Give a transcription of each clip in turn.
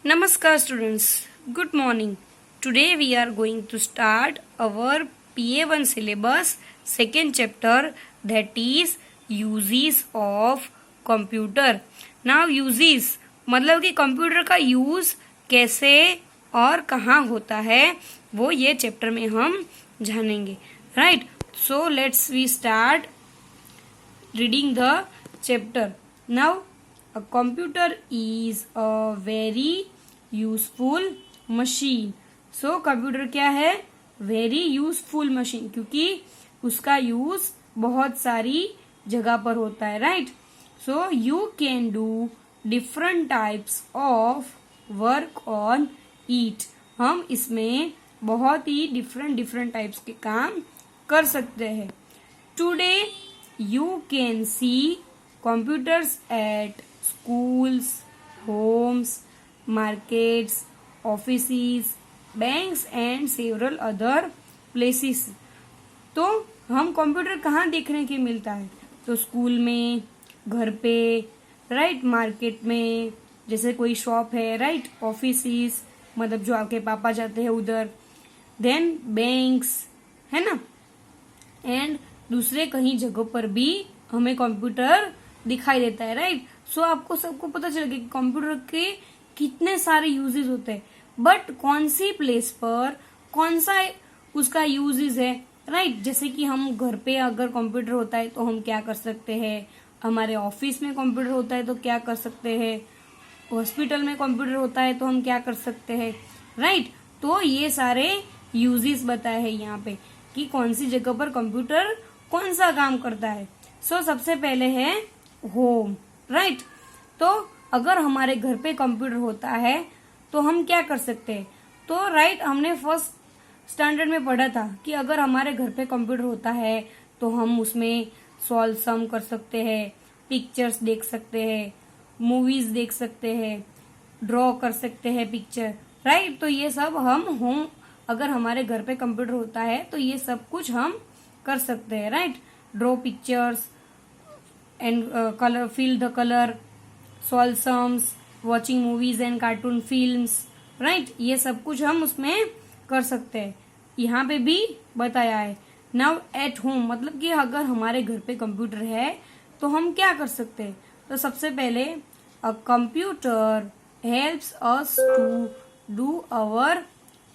Namaskar students, good morning. Today we are going to start our PA1 syllabus second chapter, that is uses of computer. Now uses मतलब कि computer का use कैसे और कहाँ होता है वो ये चैप्टर में हम जानेंगे. Right, so let's we start reading the chapter. Now a computer is a very useful machine. So computer क्या है? वेरी यूजफुल मशीन, क्योंकि उसका यूज बहुत सारी जगह पर होता है. Right, so you can do different types of work on it. हम इसमें बहुत ही डिफरेंट टाइप्स के काम कर सकते हैं. Today you can see computers at schools, homes, markets, offices, banks and several other places. तो हम कंप्यूटर कहाँ देखने के मिलता है? तो स्कूल में, घर पे, राइट, मार्केट में, जैसे कोई शॉप है, राइट, ऑफिसेस मतलब जो आपके पापा जाते हैं उधर, देन बैंक्स, है ना, एंड दूसरे कहीं जगहों पर भी हमें कंप्यूटर दिखाई देता है. राइट, सो आपको सबको पता चलेगा कि कंप्यूटर के कितने सारे यूजेस होते हैं, बट कौन सी प्लेस पर कौन सा उसका यूजेस है. राइट, जैसे कि हम घर पे अगर कंप्यूटर होता है तो हम क्या कर सकते हैं, हमारे ऑफिस में कंप्यूटर होता है तो क्या कर सकते हैं, हॉस्पिटल में कंप्यूटर होता है तो हम क्या कर सकते हैं. राइट, तो ये सारे यूजेस बताए हैं यहाँ पे कि कौन सी जगह पर कंप्यूटर कौन सा काम करता है. सो सबसे पहले है होम. राइट, तो अगर हमारे घर पे कंप्यूटर होता है तो हम क्या कर सकते हैं. तो राइट, हमने फर्स्ट स्टैंडर्ड में पढ़ा था कि अगर हमारे घर पे कंप्यूटर होता है तो हम उसमें सॉल्व सम कर सकते हैं, पिक्चर्स देख सकते हैं, मूवीज देख सकते हैं, ड्रॉ कर सकते हैं पिक्चर. राइट, तो ये सब हम होम, अगर हमारे घर पे कंप्यूटर होता है तो ये सब कुछ हम कर सकते हैं. Right, draw pictures and colour, fill the colour, solve sums, watching movies and cartoon films. Right, ये सब कुछ हम उसमें कर सकते हैं. यहाँ पे भी बताया है. नाउ एट होम मतलब कि अगर हमारे घर पे कंप्यूटर है तो हम क्या कर सकते हैं. तो सबसे पहले a computer helps us to do our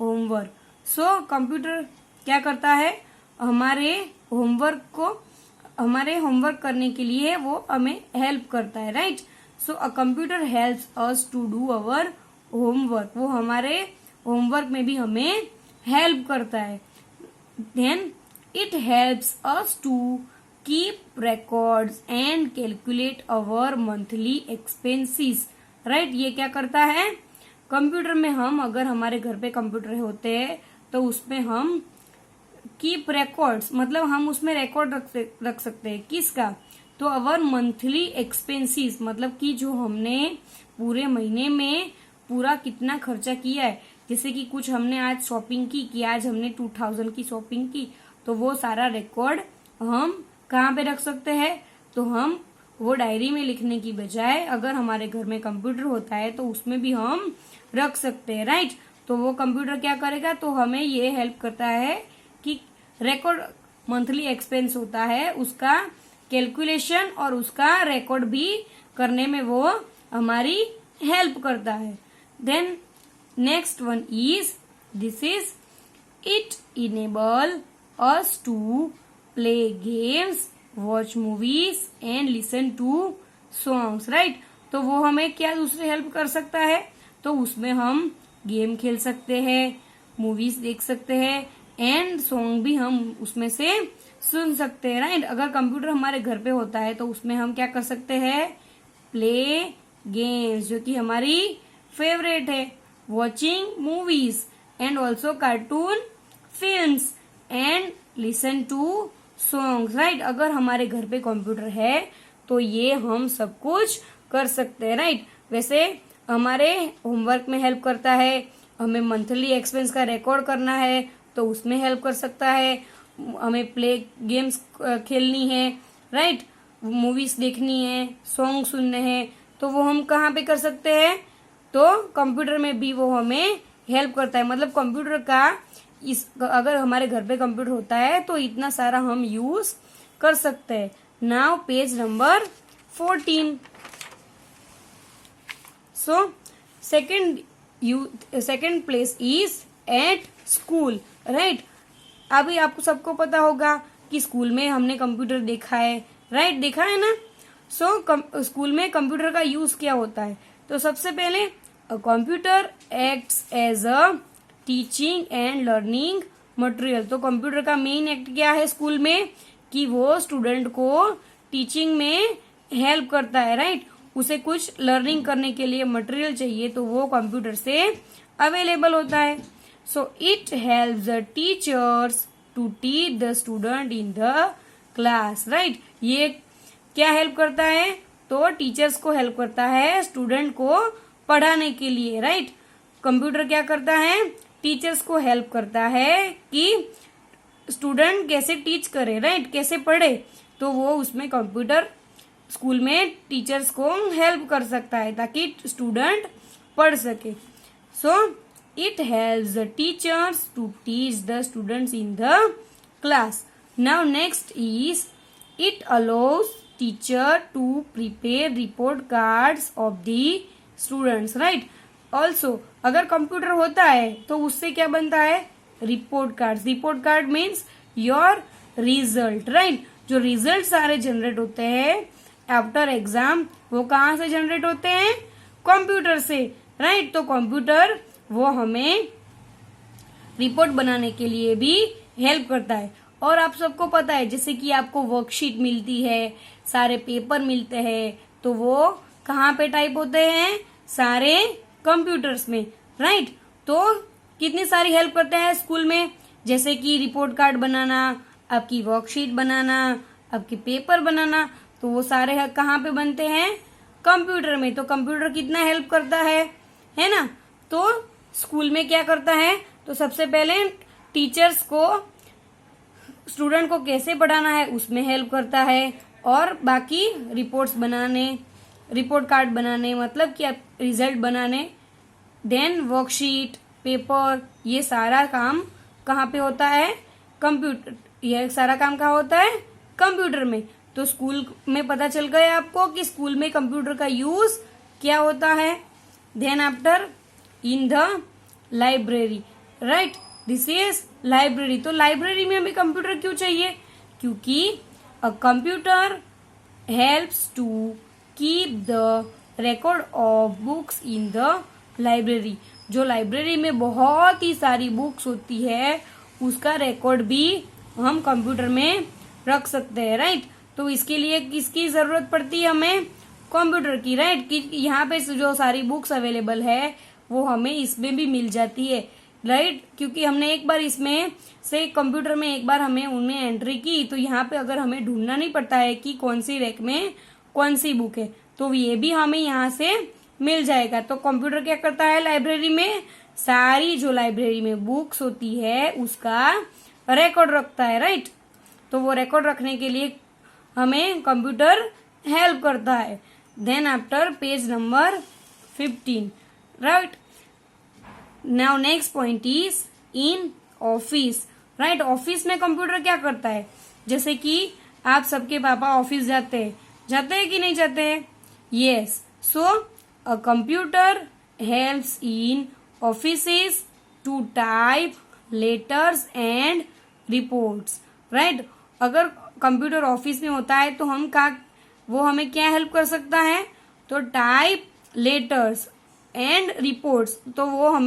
homework. So computer क्या करता है, हमारे होमवर्क करने के लिए वो हमें हेल्प करता है. Right, so a computer helps us to do our homework. वो हमारे होमवर्क में भी हमें हेल्प करता है. Then it helps us to keep records and calculate our monthly expenses. Right, ये क्या करता है, कंप्यूटर में हम, अगर हमारे घर पे कंप्यूटर होते हैं तो उसमें हम कीप रिकॉर्ड्स मतलब हम उसमें रिकॉर्ड रख सकते हैं. किसका? तो अवर मंथली एक्सपेंसेस मतलब कि जो हमने पूरे महीने में पूरा कितना खर्चा किया है. जैसे कि कुछ हमने आज शॉपिंग की कि आज हमने 2000 की शॉपिंग की, तो वो सारा रिकॉर्ड हम कहाँ पे रख सकते हैं. तो हम वो डायरी में लिखने की बजाय अगर हमारे घर में कंप्यूटर होता है तो उसमें भी हम रख सकते हैं. राइट, तो वो कंप्यूटर क्या करेगा, तो हमें ये हेल्प करता है कि रिकॉर्ड, मंथली एक्सपेंस होता है उसका कैलकुलेशन और उसका रिकॉर्ड भी करने में वो हमारी हेल्प करता है. Then next one is, this is, it enable us to play games, watch movies and listen to songs. Right, तो वो हमें क्या दूसरे हेल्प कर सकता है, तो उसमें हम गेम खेल सकते हैं, मूवीज देख सकते हैं एंड सॉन्ग भी हम उसमें से सुन सकते हैं. राइट, अगर कंप्यूटर हमारे घर पे होता है तो उसमें हम क्या कर सकते हैं, प्ले गेम्स जो कि हमारी फेवरेट है, watching movies and also cartoon films and listen to songs. Right, अगर हमारे घर पे कंप्यूटर है तो ये हम सब कुछ कर सकते हैं. राइट, वैसे हमारे होमवर्क में हेल्प करता है, हमें मंथली एक्सपेंस का रिकॉर्ड करना है तो उसमें हेल्प कर सकता है, हमें प्ले गेम्स खेलनी है, राइट, मूवीज देखनी है, सॉन्ग सुनने हैं, तो वो हम कहाँ पे कर सकते हैं, तो कंप्यूटर में भी वो हमें हेल्प करता है। मतलब कंप्यूटर का अगर हमारे घर पे कंप्यूटर होता है तो इतना सारा हम यूज कर सकते हैं। Now page number 14। So second place is at school, right. अभी आपको सबको पता होगा कि स्कूल में हमने कंप्यूटर देखा है, राइट, देखा है ना। सो स्कूल में कंप्यूटर का यूज क्या होता है? तो सबसे पहले computer acts as a teaching and learning material. तो कंप्यूटर का मेन एक्ट क्या है स्कूल में? कि वो स्टूडेंट को टीचिंग में हेल्प करता है, राइट। उसे कुछ लर्निंग करने के लिए मटेरियल चाहिए तो वो कंप्यूटर से अवेलेबल होता है। So it helps the teachers to teach the student in the class, right. ये क्या हेल्प करता है? तो टीचर्स को हेल्प करता है स्टूडेंट को पढ़ाने के लिए, राइट। कंप्यूटर क्या करता है? टीचर्स को हेल्प करता है कि स्टूडेंट कैसे टीच करे, राइट, कैसे पढ़े। तो वो उसमें कंप्यूटर स्कूल में टीचर्स को हेल्प कर सकता है ताकि स्टूडेंट पढ़ सके। So it helps the teachers to teach the students in the class. Now next is it allows teacher to prepare report cards of the students, right. Also अगर computer होता है तो उससे क्या बनता है? Report card. Report card means your result, right. जो result सारे जनरेट होते हैं आफ्टर एग्जाम वो कहाँ से जनरेट होते हैं? कंप्यूटर से, राइट। तो कंप्यूटर वो हमें रिपोर्ट बनाने के लिए भी हेल्प करता है। और आप सबको पता है जैसे कि आपको वर्कशीट मिलती है, सारे पेपर मिलते हैं, तो वो कहाँ पे टाइप होते हैं? सारे कंप्यूटर्स में, राइट। तो कितनी सारी हेल्प करते हैं स्कूल में, जैसे कि रिपोर्ट कार्ड बनाना, आपकी वर्कशीट बनाना, आपके पेपर बनाना, तो वो सारे कहाँ पे बनते हैं? कंप्यूटर में। तो कंप्यूटर कितना हेल्प करता है ना। तो स्कूल में क्या करता है? तो सबसे पहले टीचर्स को स्टूडेंट को कैसे पढ़ाना है उसमें हेल्प करता है, और बाकी रिपोर्ट्स बनाने, रिपोर्ट कार्ड बनाने मतलब कि रिजल्ट बनाने, देन वर्कशीट, पेपर, ये सारा काम कहाँ पे होता है? कंप्यूटर। यह सारा काम कहाँ होता है? कंप्यूटर में। तो स्कूल में पता चल गया आपको कि स्कूल में कंप्यूटर का यूज क्या होता है। Then after in the library, right, this is library. तो लाइब्रेरी में हमें कंप्यूटर क्यों चाहिए? क्योंकि a computer helps to keep the record of books in the library। जो लाइब्रेरी में बहुत ही सारी बुक्स होती है उसका रिकॉर्ड भी हम कंप्यूटर में रख सकते हैं, राइट। तो इसके लिए किसकी जरूरत पड़ती है? हमें कंप्यूटर की, राइट। कि यहाँ पे जो सारी बुक्स अवेलेबल है वो हमें इसमें भी मिल जाती है, राइट। क्योंकि हमने एक बार इसमें से कंप्यूटर में एक बार हमें उनमें एंट्री की तो यहाँ पे अगर हमें ढूंढना नहीं पड़ता है कि कौन सी रैक में कौन सी बुक है, तो ये भी हमें यहाँ से मिल जाएगा। तो कंप्यूटर क्या करता है? लाइब्रेरी में सारी जो लाइब्रेरी में बुक्स होती है उसका रिकॉर्ड रखता है, राइट। तो वो रिकॉर्ड रखने के लिए हमें कंप्यूटर हेल्प करता है। Then after page number 15, right. Now next point is in office, right. Office में कंप्यूटर क्या करता है? जैसे कि आप सबके पापा ऑफिस जाते हैं कि नहीं जाते हैं? Yes. So a computer helps in offices to type letters and reports, right. अगर कंप्यूटर ऑफिस में होता है तो वो हमें क्या हेल्प कर सकता है? तो टाइप लेटर्स एंड रिपोर्ट्स। तो वो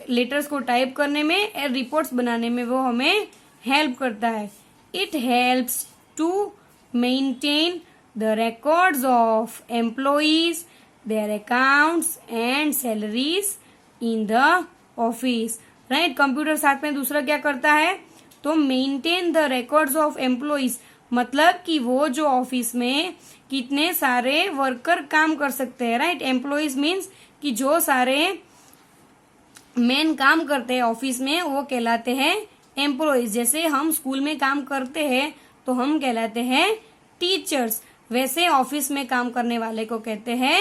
लेटर्स को टाइप करने में और रिपोर्ट्स बनाने में वो हमें हेल्प करता है। It helps to maintain the records of employees, their accounts and salaries in the office, right। Computer साथ में दूसरा क्या करता है? तो maintain the records of employees, मतलब कि वो जो ऑफिस में कितने सारे वर्कर काम कर सकते हैं, राइट। एम्प्लॉइज मीन्स कि जो सारे मेन काम करते हैं ऑफिस में वो कहलाते हैं एम्प्लॉइज। जैसे हम स्कूल में काम करते हैं तो हम कहलाते हैं टीचर्स, वैसे ऑफिस में काम करने वाले को कहते हैं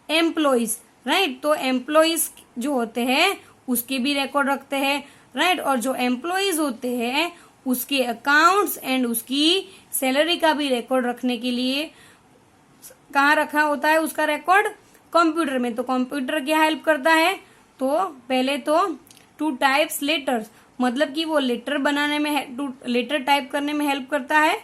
एम्प्लॉइज, राइट। तो एम्प्लॉइज जो होते हैं उसके भी रिकॉर्ड रखते हैं, राइट। और जो एम्प्लॉइज होते हैं उसके अकाउंट्स एंड उसकी सैलरी का भी रिकॉर्ड रखने के लिए कहाँ रखा होता है उसका रिकॉर्ड? कंप्यूटर में। तो कंप्यूटर क्या हेल्प करता है? तो पहले तो टू टाइप्स लेटर्स, मतलब कि वो लेटर बनाने में, लेटर टाइप करने में हेल्प करता है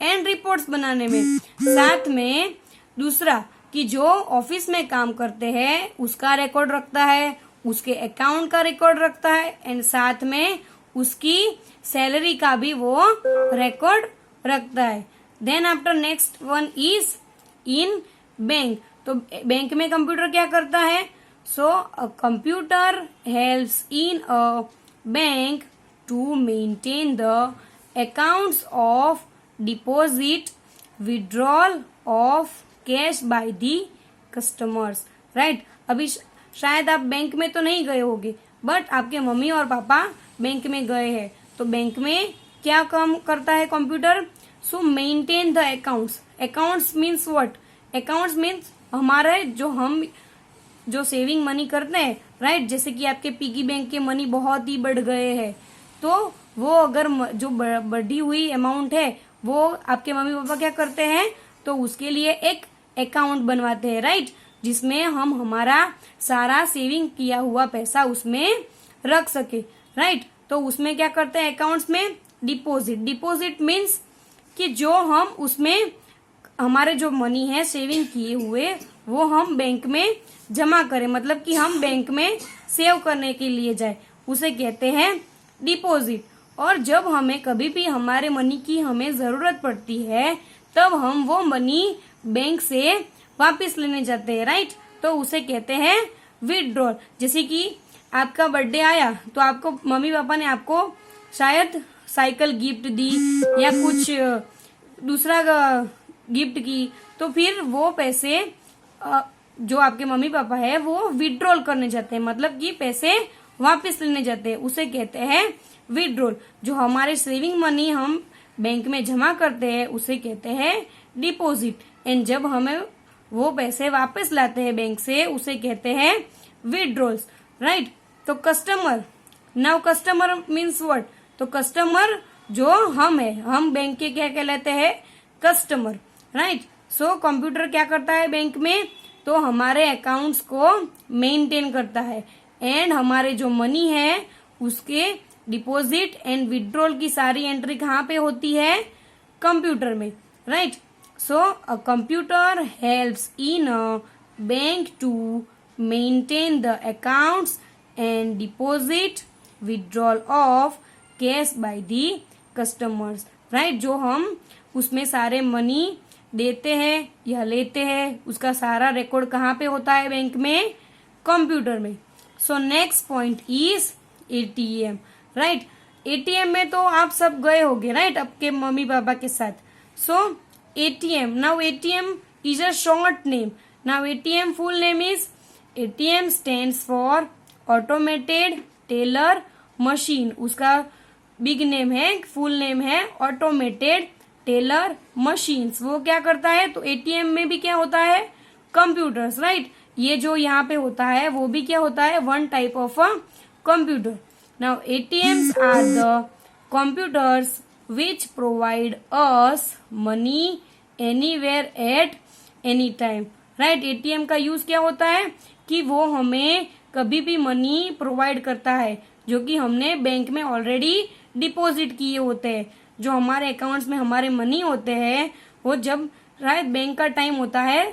एंड रिपोर्ट्स बनाने में। साथ में दूसरा कि जो ऑफिस में काम करते हैं उसका रिकॉर्ड रखता है, उसके अकाउंट का रिकॉर्ड रखता है एंड साथ में उसकी सैलरी का भी वो रिकॉर्ड रखता है। Then after next one is in bank. तो बैंक में कंप्यूटर क्या करता है? So a computer helps in a bank to maintain the accounts of deposit, withdrawal of cash by the customers, right. अभी शायद आप बैंक में तो नहीं गए होंगे, बट आपके मम्मी और पापा बैंक में गए हैं। तो बैंक में क्या काम करता है computer? So maintain the accounts. Accounts means what? Accounts means हमारे जो सेविंग मनी करते हैं, राइट। जैसे कि आपके पिगी बैंक के मनी बहुत ही बढ़ गए हैं, तो वो अगर जो बढ़ी हुई अमाउंट है वो आपके मम्मी पापा क्या करते हैं? तो उसके लिए एक अकाउंट बनवाते हैं, राइट, जिसमें हम हमारा सारा सेविंग किया हुआ पैसा उसमें रख सके, राइट। तो उसमें क्या करते हैं अकाउंट्स में? डिपॉजिट। डिपॉजिट मीन्स कि जो हम उसमें हमारे जो मनी है सेविंग किए हुए वो हम बैंक में जमा करें, मतलब कि हम बैंक में सेव करने के लिए जाए, उसे कहते हैं डिपॉजिट। और जब हमें कभी भी हमारे मनी की हमें जरूरत पड़ती है तब हम वो मनी बैंक से वापस लेने जाते हैं, राइट। तो उसे कहते हैं विथड्रॉल। जैसे कि आपका बर्थडे आया तो आपको मम्मी पापा ने आपको शायद साइकिल गिफ्ट दी या कुछ दूसरा गिफ्ट की, तो फिर वो पैसे जो आपके मम्मी पापा है वो विथड्रॉल करने जाते हैं, मतलब कि पैसे वापस लेने जाते हैं, उसे कहते हैं विथड्रॉल। जो हमारे सेविंग मनी हम बैंक में जमा करते हैं उसे कहते हैं डिपॉजिट एंड जब हमें वो पैसे वापस लाते हैं बैंक से उसे कहते हैं विथड्रॉल्स, राइट। तो customer, now customer means what? तो कस्टमर जो हम है, हम बैंक के क्या कहलाते हैं? Customer, right. सो कंप्यूटर क्या करता है बैंक में? तो हमारे अकाउंट्स को मेंटेन करता है एंड हमारे जो मनी है उसके डिपॉजिट एंड विथड्रॉल की सारी एंट्री कहाँ पे होती है? कंप्यूटर में, right. So a computer helps in a bank to maintain the accounts and deposit, withdrawal of cash by the customers, right. जो हम उसमें सारे मनी देते हैं या लेते हैं उसका सारा रिकॉर्ड कहाँ पे होता है? बैंक में, कंप्यूटर में। So next point is ATM, right. ATM में तो आप सब गए होंगे, राइट, आपके मम्मी पापा के साथ। So ATM, now ATM is a short name. Now ATM full name is, ATM stands for automated teller machine. उसका बिग नेम है, फुल नेम है ऑटोमेटेड टेलर मशीन्स। वो क्या करता है? तो एटीएम में भी क्या होता है? Computers, right. ये जो यहाँ पे होता है वो भी क्या होता है? One type of a computer. Now ATMs are the computers which provide us money anywhere at any time, right. ATM का यूज क्या होता है? कि वो हमें कभी भी मनी प्रोवाइड करता है जो कि हमने बैंक में ऑलरेडी डिपॉजिट किए होते हैं। जो हमारे अकाउंट्स में हमारे मनी होते हैं वो जब, राइट, बैंक का टाइम होता है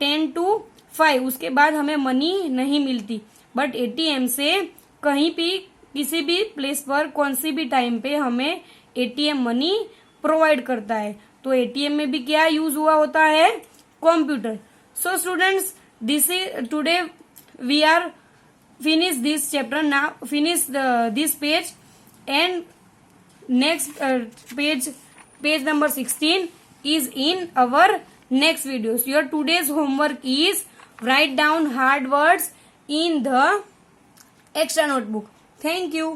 10 to 5, उसके बाद हमें मनी नहीं मिलती, बट एटीएम से कहीं भी किसी भी प्लेस पर कौन सी भी टाइम पे हमें एटीएम मनी प्रोवाइड करता है। तो एटीएम में भी क्या यूज हुआ होता है? Computer. So students, this is today we are finish this chapter now, finish this page and next page number 16 is in our next videos. Your today's homework is write down hard words in the extra notebook. Thank you.